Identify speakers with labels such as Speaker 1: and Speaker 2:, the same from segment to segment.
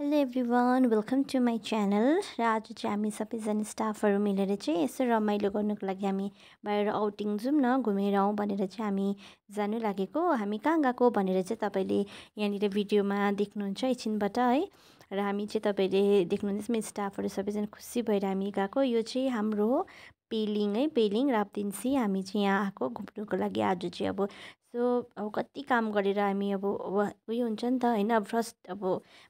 Speaker 1: Hello everyone welcome to my channel र आज चाहिँ हामी सबैजना स्टाफहरू मिलेर चाहिँ यसो रमाइलो गर्नुको लागि हामी बाहिर आउटिङ जाउँ न घुमेर आउँ भनेर चाहिँ हामी जानु लागेको। हामी कहाँ गएको भनेर चाहिँ तपाईँले यहाँनिर भिडियोमा देख्नुहुन्छ एकछिनबाट है। र हामी चाहिँ तपाईँले देख्नुहुँदैछ मेरो स्टाफहरू सबैजना खुसी भएर हामी गएको। यो चाहिँ हाम्रो पेलिङ है, पेलिङ राबदिन्सी। हामी चाहिँ यहाँ आएको घुम्नुको लागि आज चाहिँ अब कति काम गरेर हामी उयो हुन्छ नि त होइन। अब फर्स्ट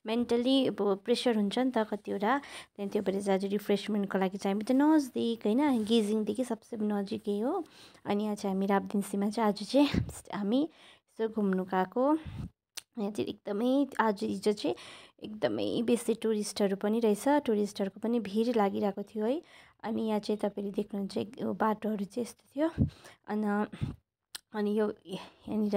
Speaker 1: मेन्टली प्रेसर हुन्छ नि त कतिवटा। त्यहाँदेखि त्यो भएर चाहिँ आज रिफ्रेसमेन्टको लागि चाहिँ हामी त नजदिक होइन, गेजिङदेखि सबसे नजिकै हो। अनि यहाँ चाहिँ हामी राबदिन्सीमा चाहिँ आज चाहिँ हामी यसो घुम्नु गएको। यहाँ चाहिँ एकदमै आज हिजो चाहिँ एकदमै बेसी टुरिस्टहरू पनि रहेछ, टुरिस्टहरूको पनि भिड लागिरहेको थियो है। अनि यहाँ चाहिँ तपाईँले देख्नुहुन्छ बाटोहरू चाहिँ यस्तो थियो। अनि यो यहाँनिर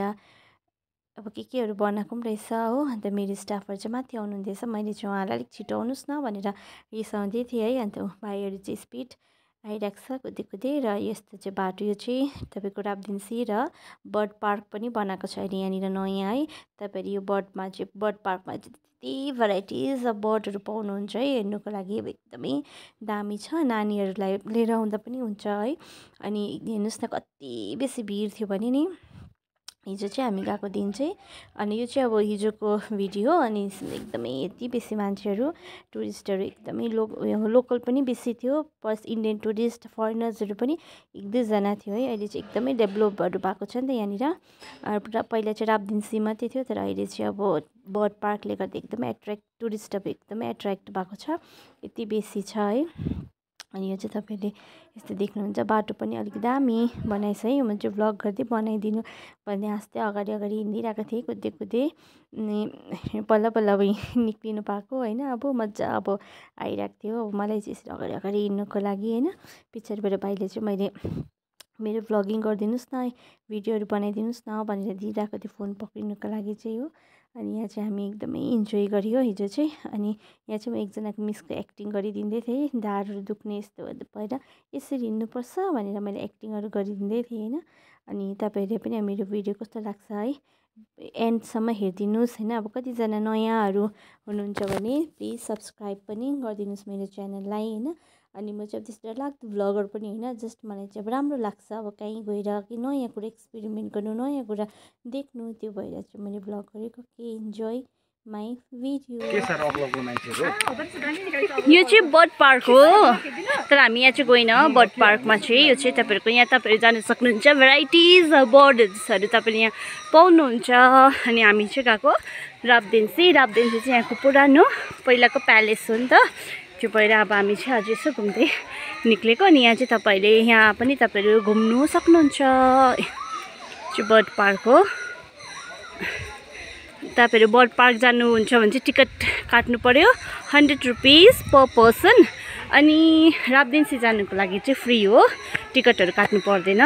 Speaker 1: अब केहरू बनाएको पनि रहेछ हो। अन्त मेरो स्टाफहरू चाहिँ माथि आउनुहुँदैछ, मैले चाहिँ उहाँलाई अलिक छिटो आउनुहोस् न भनेर रिसाउँदै थिएँ है। अन्त भाइहरू चाहिँ स्पिड आइरहेको छ कुदै कुदै। र यस्तो चाहिँ बाटो, यो चाहिँ तपाईँको राबदिन्सी र बर्ड पार्क पनि बनाएको छ अहिले यहाँनिर नयाँ है। तपाईँले यो बर्ड पार्कमा चाहिँ त्यति भेराइटिज अफ बर्डहरू पाउनुहुन्छ है, हेर्नुको लागि एकदमै दामी छ। नानीहरूलाई लिएर आउँदा पनि हुन्छ है। अनि हेर्नुहोस् न कति बेसी भिड थियो भने नि हिजो चाहिँ हामी गएको दिन चाहिँ। अनि यो चाहिँ अब हिजोको भिडियो। अनि एकदमै यति बेसी मान्छेहरू टुरिस्टहरू एकदमै लोकल पनि बेसी थियो, प्लस इन्डियन टुरिस्ट फरेनर्सहरू पनि एक दुईजना थियो है। अहिले चाहिँ एकदमै डेभलपहरू भएको छ नि त यहाँनिर। पहिला चाहिँ राबदिन्सी मात्रै थियो, तर अहिले चाहिँ अब बर्ड पार्कले गर्दा एकदमै टुरिस्टहरू एकदमै एट्र्याक्ट भएको छ, यति बेसी छ है। अनि यो चाहिँ तपाईँले यस्तो देख्नुहुन्छ, बाटो पनि अलिक दामी बनाएछ है। म चाहिँ भ्लग गर्दै बनाइदिनु भन्ने आस्ते अगाडि हिँडिरहेको थिएँ कुद्दै कुद्दै। अनि बल्ल बल्ल निक्लिनु पाएको होइन। अब मजा आइरहेको थियो। अब मलाई चाहिँ यसरी अगाडि हिँड्नुको लागि होइन। पछाडिबाट भाइले चाहिँ मेरो भ्लगिङ गरिदिनुहोस् न, भिडियोहरू बनाइदिनुहोस् न भनेर दिइरहेको थियो फोन पक्रिनुको लागि चाहिँ हो। अनि यहाँ चाहिँ हामी एकदमै इन्जोय गऱ्यो हिजो चाहिँ। अनि यहाँ चाहिँ म एकजनाको मिसको एक्टिङ गरिदिँदै थिएँ, ढाडहरू दुख्ने यस्तो भएर यसरी हिँड्नुपर्छ भनेर मैले एक्टिङहरू गरिदिँदै थिएँ होइन। अनि तपाईँहरूले पनि मेरो भिडियो कस्तो लाग्छ है एन्डसम्म हेरिदिनुहोस् होइन। अब कतिजना नयाँहरू हुनुहुन्छ भने प्लिज सब्सक्राइब पनि गरिदिनुहोस् मेरो च्यानललाई होइन। अनि म चाहिँ त्यस्तो डरलाग्दो भ्लगर पनि होइन, जस्ट मलाई चाहिँ राम्रो लाग्छ कहीँ गएर कि नयाँ कुरा एक्सपेरिमेन्ट गर्नु, नयाँ कुरा देख्नु, त्यो भएर चाहिँ मैले भ्लग गरेको। Enjoy my video. यो चाहिँ बर्ड पार्क हो, तर हामी यहाँ चाहिँ गएन बर्ड पार्कमा चाहिँ। यो चाहिँ तपाईँहरू जान सक्नुहुन्छ, भेराइटिज बर्ड्सहरू तपाईँले यहाँ पाउनुहुन्छ। अनि हामी चाहिँ गएको राबदिन्सी चाहिँ यहाँको पुरानो पहिलाको प्यालेस हो नि त, त्यो भएर अब हामी चाहिँ अझै यसो घुम्दै निक्लेको। अनि यहाँ चाहिँ तपाईँहरू घुम्नु सक्नुहुन्छ। चाहिँ बर्ड पार्क हो। तपाईँहरू बर्ड पार्क जानुहुन्छ भने चाहिँ टिकट काट्नु पर्यो 100 रुपिस पर पर्सन। अनि राबदिन्सी जानुको लागि चाहिँ फ्री हो, टिकटहरू काट्नु पर्दैन।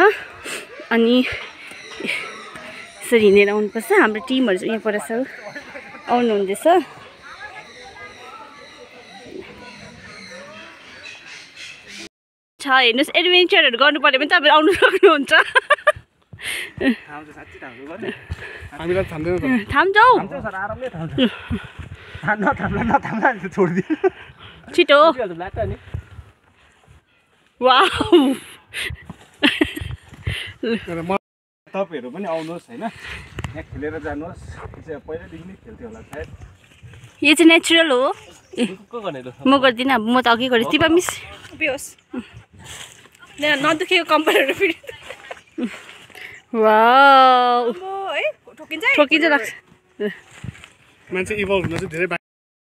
Speaker 1: अनि यसरी हिँडेर आउनुपर्छ। हाम्रो टिमहरू चाहिँ यहाँबाट आउनुहुँदैछ। हेर्नुहोस्, एडभेन्चरहरू गर्नु पऱ्यो भने तपाईँहरू आउनु सक्नुहुन्छ। छिटो
Speaker 2: तपाईहरु पनि आउनुहोस् हैन, यहाँ खेलेर जानुहोस्। यो चाहिँ पहिल्यैदेखि नै खेल्थ्यो होला सायद।
Speaker 1: यो चाहिँ नेचुरल हो। म गर्दिनँ, म त अघि गरेँ। तिमी मिस नदुखेको कम्परहरू फेरि वाउ ठोकिन्छ लाग्छ।
Speaker 2: मान्छे इभल्भ हुन चाहिँ धेरै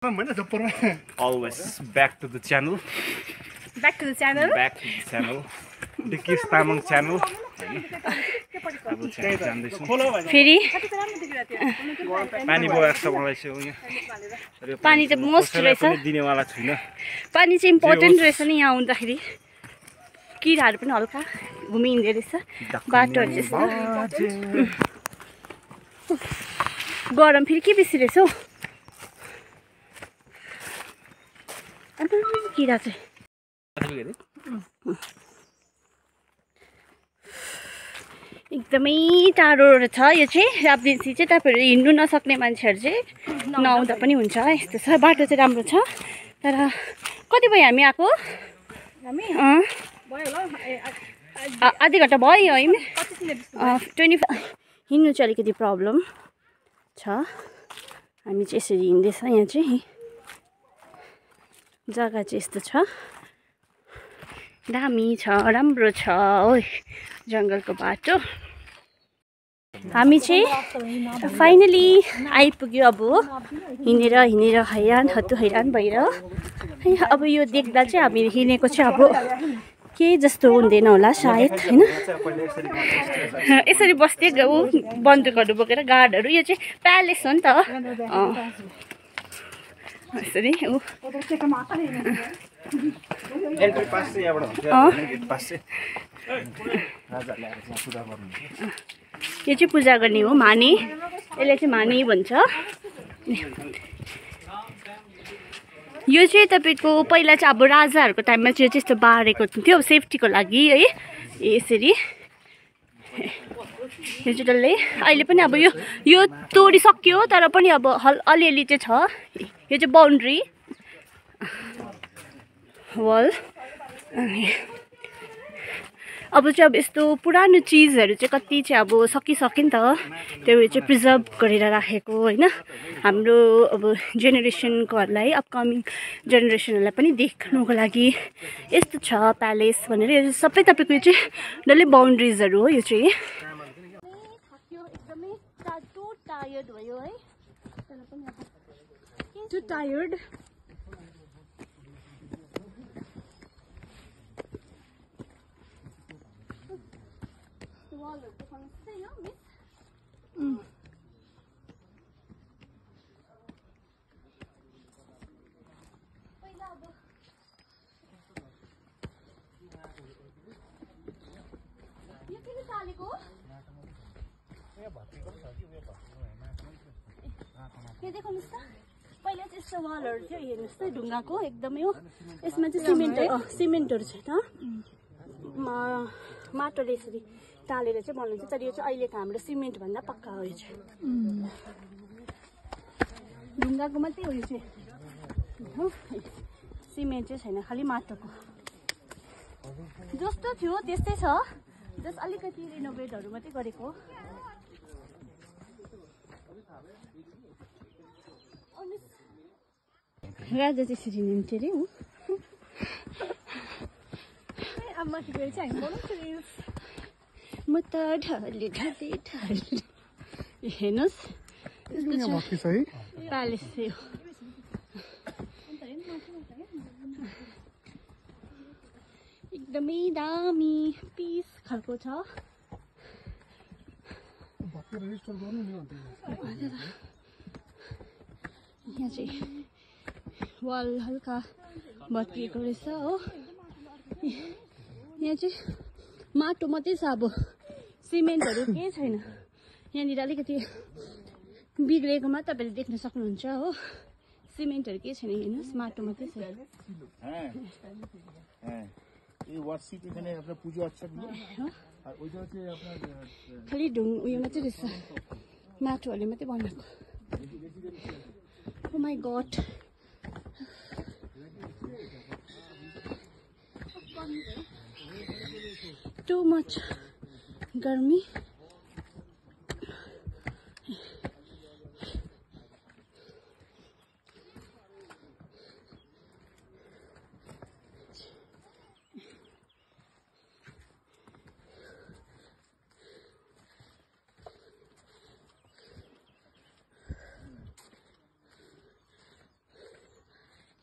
Speaker 2: हैन जप्परमा। Always back to the channel Dikis Tamang channel.
Speaker 1: फेरि
Speaker 2: पानी बोकेको छ मलाई चाहिँ यहाँ।
Speaker 1: पानी त मोस्ट रहेछ,
Speaker 2: दिनेवाला छैन।
Speaker 1: पानी चाहिँ इम्पोर्टेन्ट रहेछ नि यहाँ आउँदाखेरि। किराहरू पनि हल्का घुमिँदो रहेछ बाटोहरू चाहिँ। गरम फेरि के बेसी रहेछ हौ। अन्त किरा चाहिँ
Speaker 3: एकदमै टाढो छ यो चाहिँ राब्रेन्सी चाहिँ। तपाईँहरू हिँड्नु नसक्ने मान्छेहरू चाहिँ नआउँदा पनि हुन्छ यस्तो छ। बाटो चाहिँ राम्रो छ तर कति भयो हामी आएको? आधी घन्टा भयो है 25 हिँड्नु चाहिँ अलिकति प्रब्लम छ। हामी चाहिँ यसरी हिँड्दैछ। यहाँ चाहिँ जग्गा चाहिँ यस्तो छ, दामी छ, राम्रो छ ओ जङ्गलको बाटो। हामी चाहिँ फाइनली आइपुग्यो। अब हिँडेर हैरान हैरान भएर अब यो देख्दा चाहिँ हामी हिँडेको चाहिँ अब केही जस्तो हुँदैन होला सायद हैन। यसरी बस्थे बन्दुकहरू बोकेर गार्डहरू। यो चाहिँ प्यालेस हो नि त। यसरी
Speaker 4: एन्ट्री पास चाहिँ यहाँबाट हुन्छ। गेट पास चाहिँ
Speaker 3: यो चाहिँ पूजा गर्ने हो, माने। यसले चाहिँ माने भन्छ। यो चाहिँ तपाईँको पहिला चाहिँ अब राजाहरूको टाइममा चाहिँ त्यस्तो बारेको थियो सेफ्टीको लागि है। यसरी यो चाहिँ डल्लै अहिले पनि अब यो तोडिसक्यो तर पनि अब अलिअलि चाहिँ छ। यो चाहिँ बाउन्ड्री वल। अब चाहिँ अब यस्तो पुरानो चिजहरू चाहिँ कति चाहिँ अब सकिसक्यो नि त, त्यो चाहिँ प्रिजर्भ गरेर राखेको होइन। हाम्रो अब जेनेरेसनकोहरूलाई अपकमिङ जेनेरेसनहरूलाई पनि देख्नुको लागि यस्तो छ प्यालेस भनेर। यो सबै तपाईँको यो चाहिँ डल्लै बाउन्ड्रिजहरू हो। यो चाहिँ एकदमै टायर्ड भयो है, टु टायर्ड। यहाँ देख्नुहोस् त, पहिला चाहिँ यस्तो वालहरू थियो। हेर्नुहोस् त ढुङ्गाको एकदमै हो। यसमा चाहिँ सिमेन्टहरू छैन, माटोले यसरी टालेर चाहिँ बनाउँछ। तर यो चाहिँ अहिलेको हाम्रो सिमेन्ट भन्दा पक्का हो। यो चाहिँ ढुङ्गाको मात्रै हो। यो चाहिँ सिमेन्ट चाहिँ छैन, खालि माटोको जस्तो थियो त्यस्तै छ, जस्ट अलिकति रिनोभेटहरू मात्रै गरेको। राजा त्यसरी हुन्थ्यो अरे ऊ। म त ढले हेर्नुहोस् प्यालेस थियो। एकदमै दामी पिस खालको छ। यहाँ चाहिँ वाल हल्का भत्किएको रहेछ हो। यहाँ चाहिँ माटो मात्रै छ, अब सिमेन्टहरू केही छैन। यहाँनिर अलिकति बिग्रेकोमा तपाईँले देख्न सक्नुहुन्छ हो। सिमेन्टहरू केही छैन, हेर्नुहोस् माटो मात्रै छ। खालि उयो मात्रै रहेछ, माटोहरूले मात्रै बनाएको। Oh my God. Too much गर्मी।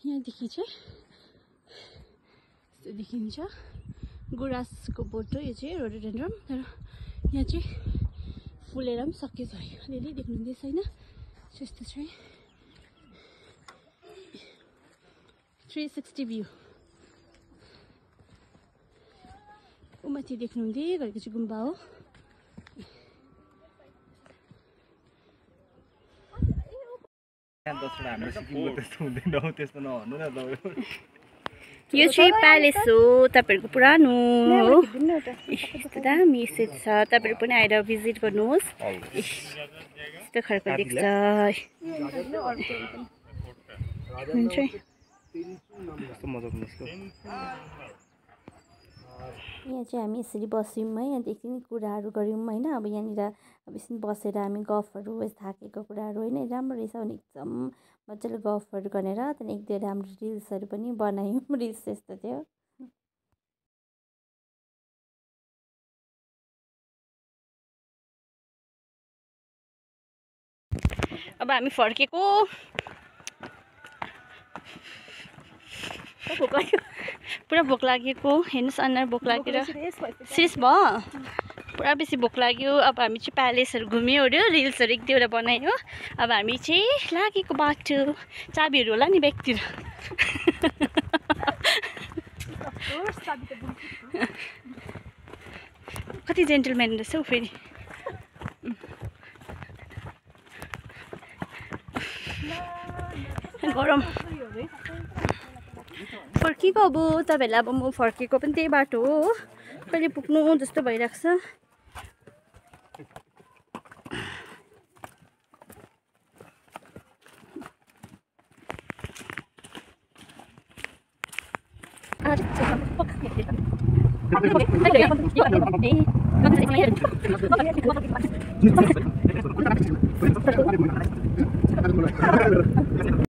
Speaker 3: यहाँदेखि चाहिँ यस्तो देखिन्छ गुराँसको बोटो। यो चाहिँ रोडोडेन्ड्रन, तर यहाँ चाहिँ फुलेर पनि सकिएको छ। अलिअलि देख्नुहुँदैछ होइन, त्यस्तो चाहिँ 360 भ्यू। ऊ माथि देख्नुहुँदै गरेको चाहिँ गुम्बा हो। यो चाहिँ प्यालेस हो तपाईँहरूको पुरानो हो यस्तो दामी सेट छ तपाईँहरू पनि आएर भिजिट गर्नुहोस् यस्तो खालको देख्छ हुन्छ
Speaker 1: यहाँ चाहिँ हामी यसरी बस्यौँ है अन्त एकछिन कुराहरू गऱ्यौँ होइन अब यहाँनिर अब एकछिन बसेर हामी गफहरू थाकेको कुराहरू होइन राम्रो रहेछ भने एकदम मजाले गफहरू गरेर त्यहाँदेखि एक दुई राम्रो रिल्सहरू पनि बनायौँ रिल्स यस्तो थियो
Speaker 3: अब हामी फर्केको भोक लाग्यो पुरा भोक लागेको हेर्नुहोस् अनुहार भोक लागेर शेष भयो पुरा बेसी भोक लाग्यो अब हामी चाहिँ प्यालेसहरू घुम्यो ओऱ्यो रिल्सहरू एक दुईवटा बनायो अब हामी चाहिँ लागेको बाटो चाबीहरू होला नि ब्यागतिर कति जेन्टलम्यान रहेछ हौ फेरि गरम फर्केको अब तपाईँहरूलाई अब म फर्केको पनि त्यही बाटो हो कहिले पुग्नु जस्तो भइरहेको छ